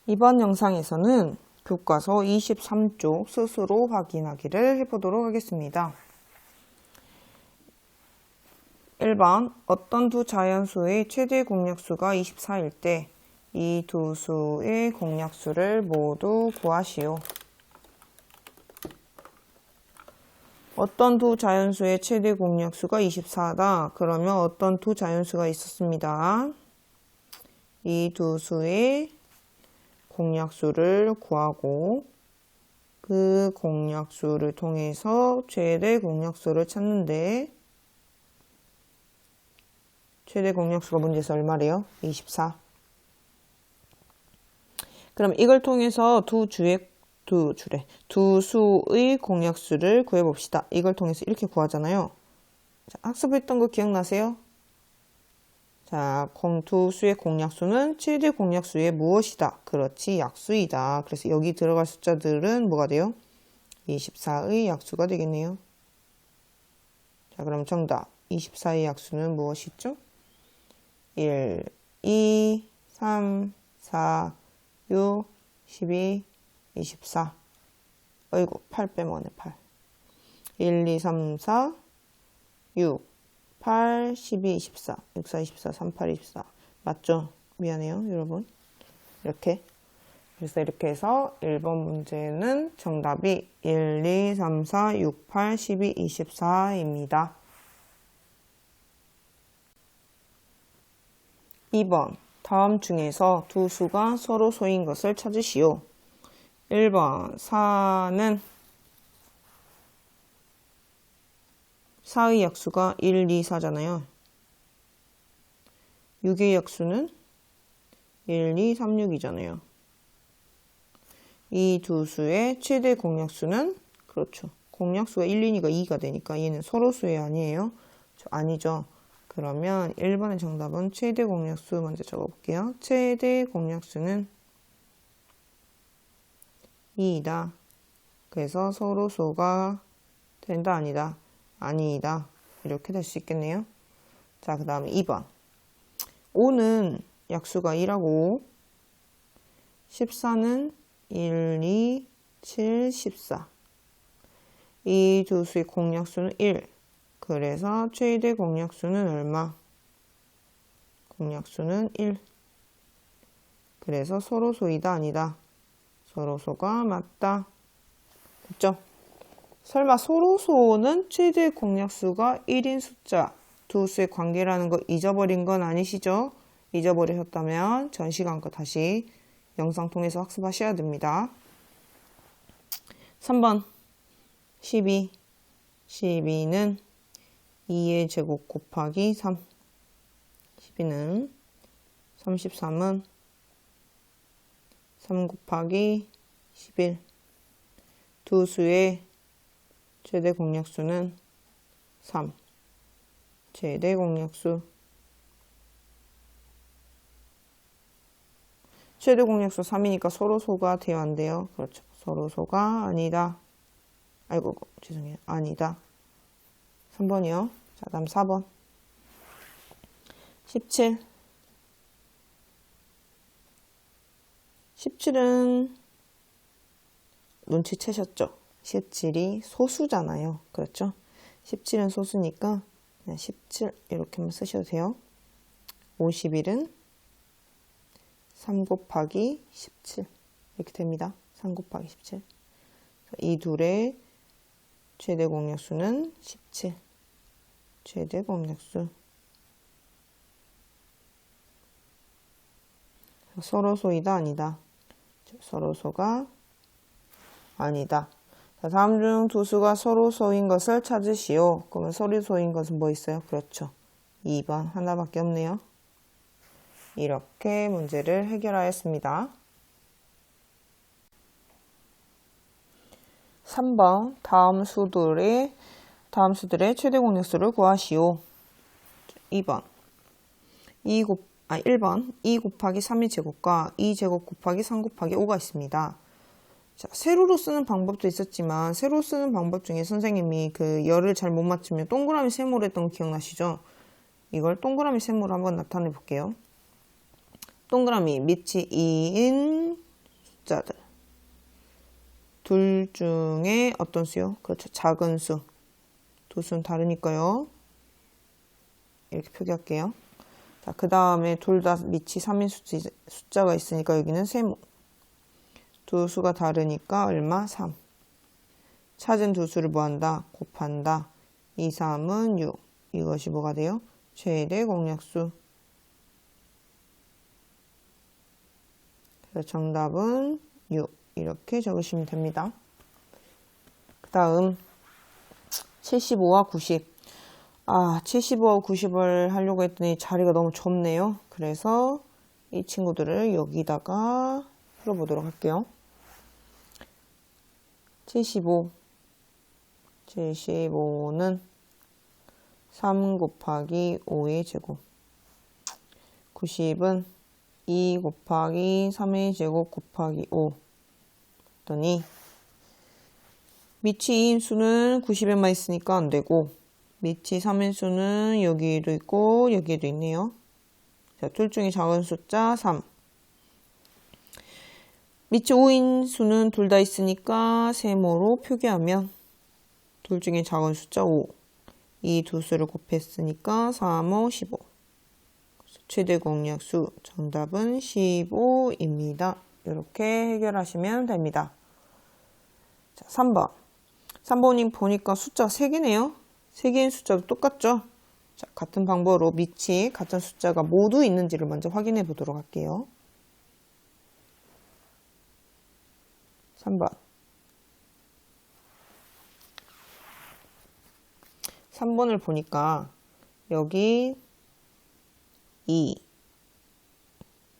이번 영상에서는 교과서 23쪽 스스로 확인하기를 해보도록 하겠습니다. 1번 어떤 두 자연수의 최대 공약수가 24일 때 이 두 수의 공약수를 모두 구하시오. 어떤 두 자연수의 최대 공약수가 24다. 그러면 어떤 두 자연수가 있었습니다. 이 두 수의 공약수를 구하고 그 공약수를 통해서 최대 공약수를 찾는데 최대 공약수가 문제에서 얼마래요? 24. 그럼 이걸 통해서 두 수의 공약수를 구해봅시다. 이걸 통해서 이렇게 구하잖아요. 자, 학습했던 거 기억나세요? 자, 두 수의 공약수는 최대 공약수의 무엇이다? 그렇지, 약수이다. 그래서 여기 들어갈 숫자들은 뭐가 돼요? 24의 약수가 되겠네요. 자, 그럼 정답. 24의 약수는 무엇이죠? 1, 2, 3, 4, 6, 12, 24. 어이구, 8 빼먹네, 8. 1, 2, 3, 4, 6, 8, 12, 24. 6, 4, 24, 3, 8, 24. 맞죠? 미안해요, 여러분. 이렇게. 그래서 이렇게 해서 1번 문제는 정답이 1, 2, 3, 4, 6, 8, 12, 24입니다. 2번. 다음 중에서 두 수가 서로 소인 것을 찾으시오. 1번 4는 4의 약수가 1, 2, 4잖아요. 6의 약수는 1, 2, 3, 6이잖아요. 이 두 수의 최대 공약수는 그렇죠. 공약수가 1, 2니까 2가 되니까 얘는 서로수의 아니에요? 아니죠. 그러면 1번의 정답은 최대 공약수 먼저 적어볼게요. 최대 공약수는 2이다. 그래서 서로수가 된다 아니다? 아니다. 이렇게 될 수 있겠네요. 자, 그 다음에 2번. 5는 약수가 1하고 14는 1, 2, 7, 14. 이 두 수의 공약수는 1. 그래서 최대 공약수는 얼마? 공약수는 1. 그래서 서로소이다 아니다? 서로소가 맞다. 됐죠? 설마 서로소는 최대 공약수가 1인 숫자 두 수의 관계라는 거 잊어버린 건 아니시죠? 잊어버리셨다면 전 시간 거 다시 영상 통해서 학습하셔야 됩니다. 3번 12. 12는 2의 제곱 곱하기 3. 12는 33은 3 곱하기 11. 두 수의 최대 공약수는 3. 최대 공약수. 최대 공약수 3이니까 서로소가 되어야 한대요. 그렇죠. 서로소가 아니다. 아이고, 죄송해요. 아니다. 3번이요. 자, 다음 4번. 17. 17은 눈치채셨죠? 17이 소수잖아요. 그렇죠? 17은 소수니까 그냥 17 이렇게만 쓰셔도 돼요. 51은 3 곱하기 17 이렇게 됩니다. 3 곱하기 17. 이 둘의 최대 공약수는 17. 최대 공약수. 서로소이다 아니다? 서로소가 아니다. 자, 다음 중 두 수가 서로소인 것을 찾으시오. 그러면 서로소인 것은 뭐 있어요? 그렇죠. 2번 하나밖에 없네요. 이렇게 문제를 해결하였습니다. 3번 다음 수들의 최대 공약수를 구하시오. 2번 1번 2 곱하기 3의 제곱과 2제곱 곱하기 3 곱하기 5가 있습니다. 자, 세로로 쓰는 방법도 있었지만 세로 쓰는 방법 중에 선생님이 그 열을 잘 못 맞추면 동그라미 세모로 했던 거 기억나시죠? 이걸 동그라미 세모로 한번 나타내 볼게요. 동그라미 밑이 2인 숫자들. 둘 중에 어떤 수요? 그렇죠. 작은 수. 두 수는 다르니까요. 이렇게 표기할게요. 자, 그 다음에 둘 다 밑이 3인 숫자가 있으니까 여기는 세모. 두 수가 다르니까 얼마? 3. 찾은 두 수를 뭐한다? 곱한다. 2, 3은 6. 이것이 뭐가 돼요? 최대 공약수. 그래서 정답은 6. 이렇게 적으시면 됩니다. 그 다음 75와 90. 75와 90을 하려고 했더니 자리가 너무 좁네요. 그래서 이 친구들을 여기다가 풀어보도록 할게요. 75는 3 곱하기 5의 제곱. 90은 2 곱하기 3의 제곱 곱하기 5. 했더니 밑이 2인 수는 90에만 있으니까 안 되고 밑이 3인 수는 여기도 있고 여기에도 있네요. 자, 둘 중에 작은 숫자 3. 밑이 5인 수는 둘 다 있으니까 세모로 표기하면 둘 중에 작은 숫자 5. 이 두 수를 곱했으니까 3, 5, 15. 최대 공약수 정답은 15입니다. 이렇게 해결하시면 됩니다. 자, 3번. 3번님 보니까 숫자 3개네요. 3개인 숫자도 똑같죠? 자, 같은 방법으로 밑이 같은 숫자가 모두 있는지를 먼저 확인해 보도록 할게요. 3번. 3번을 보니까 여기 2.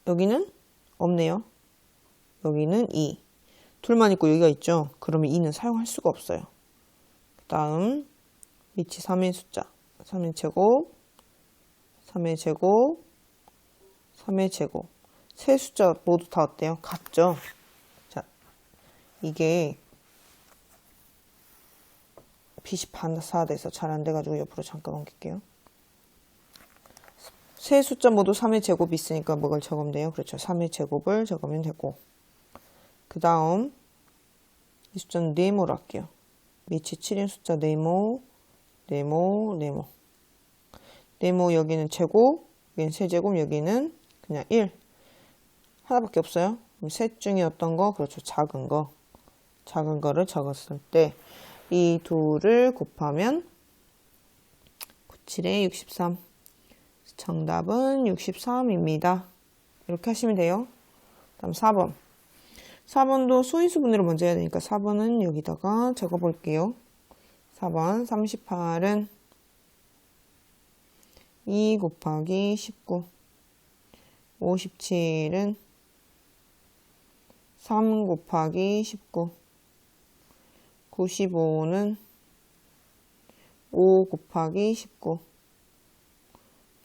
여기는 없네요. 여기는 2. 둘만 있고 여기가 있죠. 그러면 2는 사용할 수가 없어요. 그 다음 밑이 3인 숫자. 3의 제곱, 3의 제곱, 3의 제곱. 세 숫자 모두 다 어때요? 같죠? 자, 이게 빛이 반사돼서 잘 안 돼가지고 옆으로 잠깐 옮길게요. 세 숫자 모두 3의 제곱이 있으니까 뭐를 적으면 돼요? 그렇죠. 3의 제곱을 적으면 되고. 그 다음 이 숫자는 네모로 할게요. 밑이 7인 숫자 네모, 네모, 네모. 네모 여기는 제곱, 여기는 세제곱, 여기는 그냥 1. 하나밖에 없어요. 그럼 셋 중에 어떤 거? 그렇죠. 작은 거. 작은 거를 적었을 때 이 둘을 곱하면 97에 63. 정답은 63입니다. 이렇게 하시면 돼요. 다음 4번. 4번도 수인수 분해를 먼저 해야 되니까 4번은 여기다가 적어 볼게요. 4번 38은 2 곱하기 19. 57은 3 곱하기 19. 95는 5 곱하기 19.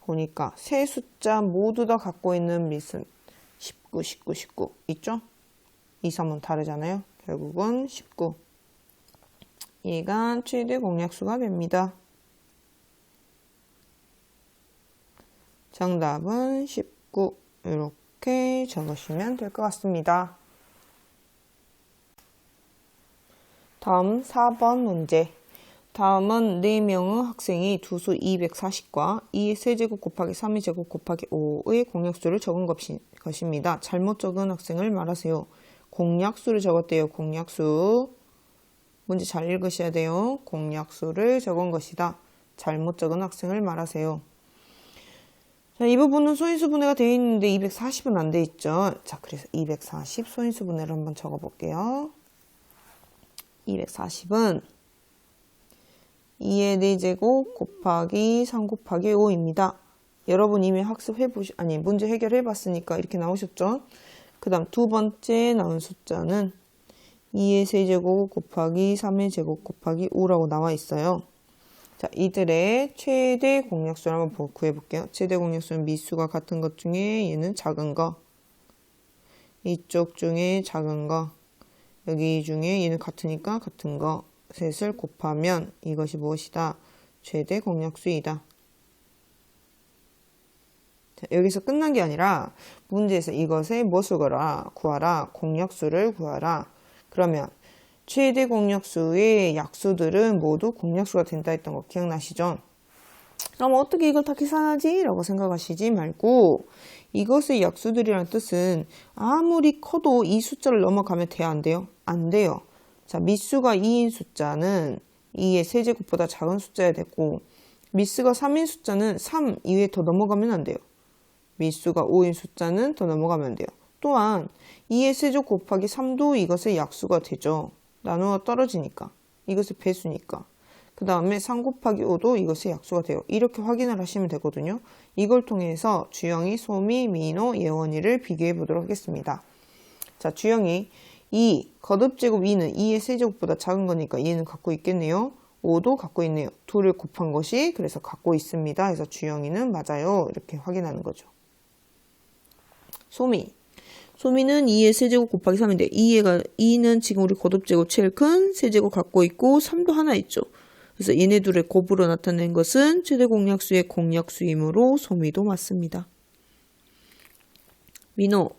보니까 세 숫자 모두 다 갖고 있는 밑은 19, 19, 19 있죠? 2, 3은 다르잖아요. 결국은 19. 얘가 최대 공약수가 됩니다. 정답은 19. 이렇게 적으시면 될 것 같습니다. 다음 4번 문제. 다음은 4명의 학생이 두수 240과 2의 세제곱 곱하기 3의 제곱 곱하기 5의 공약수를 적은 것입니다. 잘못 적은 학생을 말하세요. 공약수를 적었대요. 공약수. 문제 잘 읽으셔야 돼요. 공약수를 적은 것이다. 잘못 적은 학생을 말하세요. 자, 이 부분은 소인수 분해가 되어 있는데 240은 안 되어 있죠. 자, 그래서 240 소인수 분해를 한번 적어 볼게요. 240은 2의 4제곱 곱하기 3 곱하기 5입니다. 여러분 이미 문제 해결해 봤으니까 이렇게 나오셨죠? 그 다음 두 번째 나온 숫자는 2의 세제곱 곱하기 3의 제곱 곱하기 5라고 나와 있어요. 자, 이들의 최대 공약수를 한번 구해 볼게요. 최대 공약수는 밑수가 같은 것 중에 얘는 작은 거, 이쪽 중에 작은 거, 여기 중에 얘는 같으니까 같은 거 셋을 곱하면 이것이 무엇이다? 최대 공약수이다. 자, 여기서 끝난 게 아니라 문제에서 이것의 무엇을 구하라. 공약수를 구하라. 그러면 최대 공약수의 약수들은 모두 공약수가 된다 했던 거 기억나시죠? 그럼 어떻게 이걸 다 계산하지? 라고 생각하시지 말고 이것의 약수들이라는 뜻은 아무리 커도 이 숫자를 넘어가면 돼요? 안 돼요? 안 돼요. 자, 미수가 2인 숫자는 2의 세제곱보다 작은 숫자여야 되고 미수가 3인 숫자는 3 이외에 더 넘어가면 안 돼요. 미수가 5인 숫자는 더 넘어가면 안 돼요. 또한 2의 세제곱 곱하기 3도 이것의 약수가 되죠. 나누어 떨어지니까. 이것의 배수니까. 그 다음에 3 곱하기 5도 이것의 약수가 돼요. 이렇게 확인을 하시면 되거든요. 이걸 통해서 주영이, 소미, 민호, 예원이를 비교해 보도록 하겠습니다. 자, 주영이 2, 거듭제곱 2는 2의 세제곱보다 작은 거니까 2는 갖고 있겠네요. 5도 갖고 있네요. 2를 곱한 것이 그래서 갖고 있습니다. 그래서 주영이는 맞아요. 이렇게 확인하는 거죠. 소미는 2의 세제곱 곱하기 3인데 2는 지금 우리 거듭제곱 제일 큰 세제곱 갖고 있고 3도 하나 있죠. 그래서 얘네 둘의 곱으로 나타낸 것은 최대 공약수의 공약수이므로 소미도 맞습니다. 민호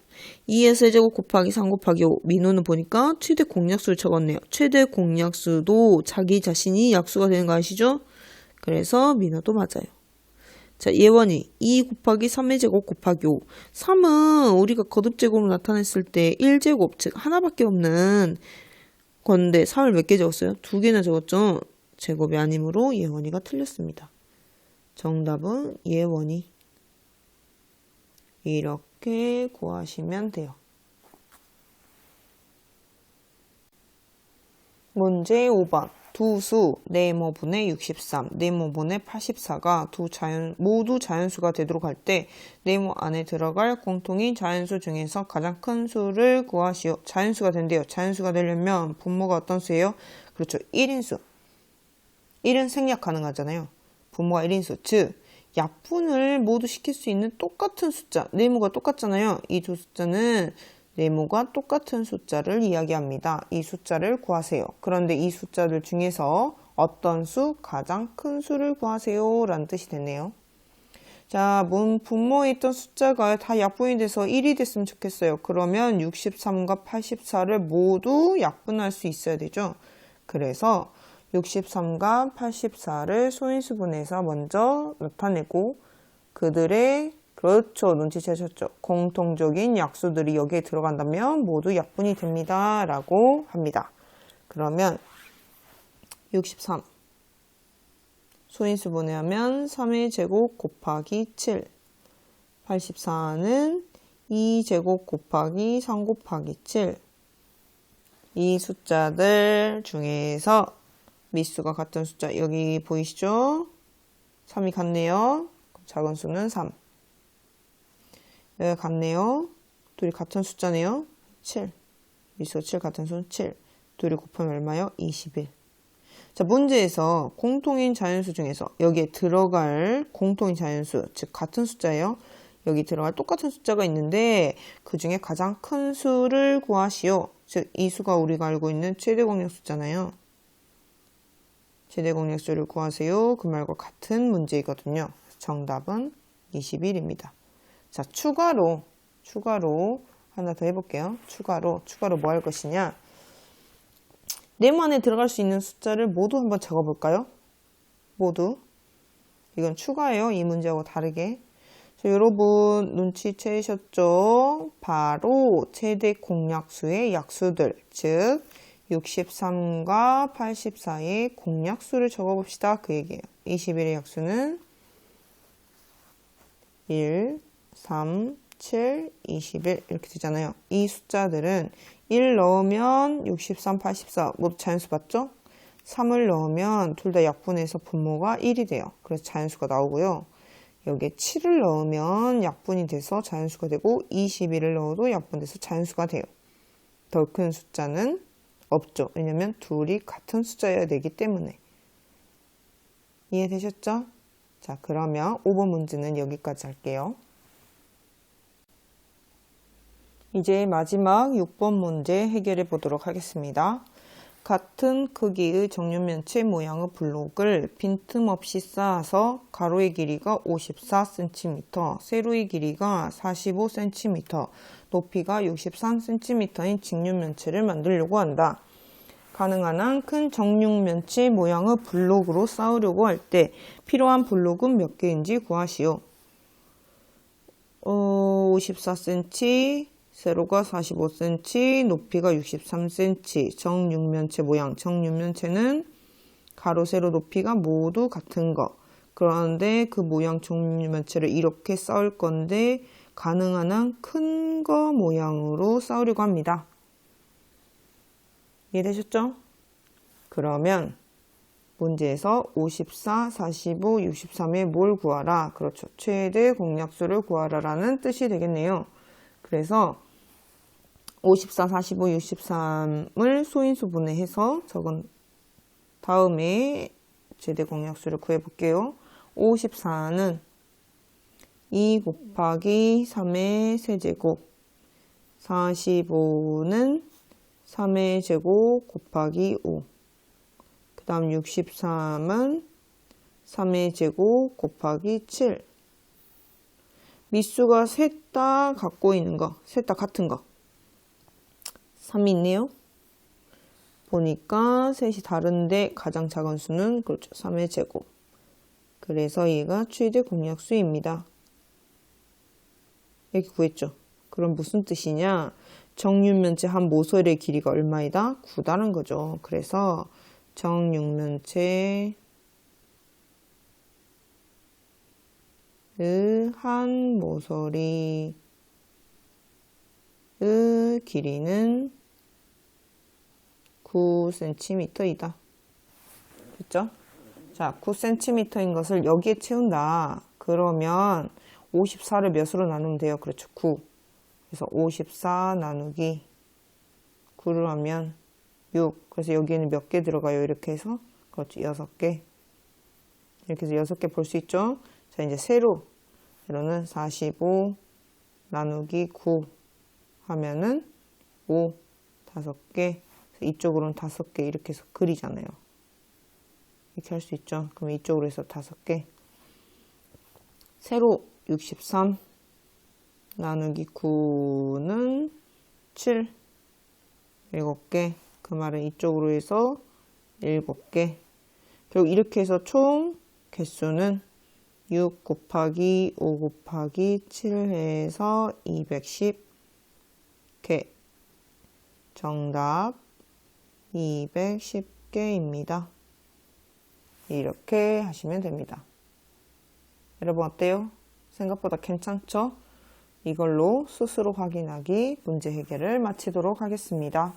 2의 세제곱 곱하기 3 곱하기 5 민호는 보니까 최대 공약수를 적었네요. 최대 공약수도 자기 자신이 약수가 되는 거 아시죠? 그래서 민호도 맞아요. 자, 예원이 2 곱하기 3의 제곱 곱하기 5 3은 우리가 거듭제곱으로 나타냈을 때 1제곱 즉 하나밖에 없는 건데 3을 몇 개 적었어요? 2개나 적었죠? 제곱이 아니므로 예원이가 틀렸습니다. 정답은 예원이. 이렇게 구하시면 돼요. 문제 5번. 두 수 네모분의 63, 네모분의 84가 모두 자연수가 되도록 할 때 네모 안에 들어갈 공통인 자연수 중에서 가장 큰 수를 구하시오. 자연수가 된대요. 자연수가 되려면 분모가 어떤 수예요? 그렇죠. 1인수. 1은 생략 가능하잖아요. 분모가 1인수. 즉 약분을 모두 시킬 수 있는 똑같은 숫자. 네모가 똑같잖아요. 이 두 숫자는 네모가 똑같은 숫자를 이야기합니다. 이 숫자를 구하세요. 그런데 이 숫자들 중에서 어떤 수, 가장 큰 수를 구하세요. 라는 뜻이 됐네요. 자, 분모에 있던 숫자가 다 약분이 돼서 1이 됐으면 좋겠어요. 그러면 63과 84를 모두 약분할 수 있어야 되죠. 그래서 63과 84를 소인수분해서 먼저 나타내고 그들의 그렇죠. 눈치채셨죠. 공통적인 약수들이 여기에 들어간다면 모두 약분이 됩니다. 라고 합니다. 그러면 63 소인수분해하면 3의 제곱 곱하기 7 84는 2제곱 곱하기 3 곱하기 7 이 숫자들 중에서 미수가 같은 숫자 여기 보이시죠? 3이 같네요. 작은 수는 3 여기 같네요. 둘이 같은 숫자네요. 7 미수가 7 같은 수는 7 둘이 곱하면 얼마요? 21 자, 문제에서 공통인 자연수 중에서 여기에 들어갈 공통인 자연수 즉 같은 숫자예요. 여기 들어갈 똑같은 숫자가 있는데 그 중에 가장 큰 수를 구하시오. 즉 이 수가 우리가 알고 있는 최대 공약수잖아요. 최대 공약수를 구하세요. 그 말과 같은 문제이거든요. 정답은 21입니다. 자, 추가로 하나 더 해볼게요. 추가로 뭐 할 것이냐? 네모 안에 들어갈 수 있는 숫자를 모두 한번 적어볼까요? 모두. 이건 추가예요. 이 문제하고 다르게. 자, 여러분 눈치채셨죠? 바로 최대 공약수의 약수들, 즉 63과 84의 공약수를 적어봅시다. 그 얘기예요. 21의 약수는 1, 3, 7, 21 이렇게 되잖아요. 이 숫자들은 1 넣으면 63, 84 모두 자연수 맞죠? 3을 넣으면 둘 다 약분해서 분모가 1이 돼요. 그래서 자연수가 나오고요. 여기에 7을 넣으면 약분이 돼서 자연수가 되고 21을 넣어도 약분돼서 자연수가 돼요. 더 큰 숫자는 없죠. 왜냐면 둘이 같은 숫자여야 되기 때문에. 이해되셨죠? 자, 그러면 5번 문제는 여기까지 할게요. 이제 마지막 6번 문제 해결해 보도록 하겠습니다. 같은 크기의 정육면체 모양의 블록을 빈틈없이 쌓아서 가로의 길이가 54cm, 세로의 길이가 45cm, 높이가 63cm인 직육면체를 만들려고 한다. 가능한 한 큰 정육면체 모양의 블록으로 쌓으려고 할 때 필요한 블록은 몇 개인지 구하시오. 54cm, 세로가 45cm, 높이가 63cm, 정육면체 모양. 정육면체는 가로, 세로, 높이가 모두 같은 거. 그런데 그 모양 정육면체를 이렇게 쌓을 건데 가능한 한 큰 거 모양으로 쌓으려고 합니다. 이해되셨죠? 그러면 문제에서 54, 45, 63에 뭘 구하라? 그렇죠. 최대 공약수를 구하라라는 뜻이 되겠네요. 그래서 54, 45, 63을 소인수 분해해서 적은 다음에 최대 공약수를 구해볼게요. 54는 2 곱하기 3의 세제곱, 45는 3의 제곱 곱하기 5. 그 다음 63은 3의 제곱 곱하기 7. 밑수가 셋 다 갖고 있는 거, 셋 다 같은 거. 3이 있네요. 보니까 셋이 다른데 가장 작은 수는 그렇죠. 3의 제곱. 그래서 얘가 최대 공약수입니다. 이렇게 구했죠. 그럼 무슨 뜻이냐? 정육면체 한 모서리의 길이가 얼마이다? 9다는 거죠. 그래서 정육면체의 한 모서리의 길이는 9cm이다. 됐죠? 자, 9cm인 것을 여기에 채운다. 그러면 54를 몇으로 나누면 돼요? 그렇죠. 9. 그래서 54 나누기 9를 하면 6. 그래서 여기에는 몇 개 들어가요? 이렇게 해서. 그렇죠. 6개. 이렇게 해서 6개 볼 수 있죠? 자, 이제 세로는 45 나누기 9 하면은 5. 5개. 이쪽으로는 5개 이렇게 해서 그리잖아요. 이렇게 할 수 있죠. 그럼 이쪽으로 해서 5개. 세로 63 나누기 9는 7. 7개. 그 말은 이쪽으로 해서 7개. 결국 이렇게 해서 총 개수는 6 곱하기 5 곱하기 7 해서 210개. 정답 210개입니다. 이렇게 하시면 됩니다. 여러분 어때요? 생각보다 괜찮죠? 이걸로 스스로 확인하기 문제 해결을 마치도록 하겠습니다.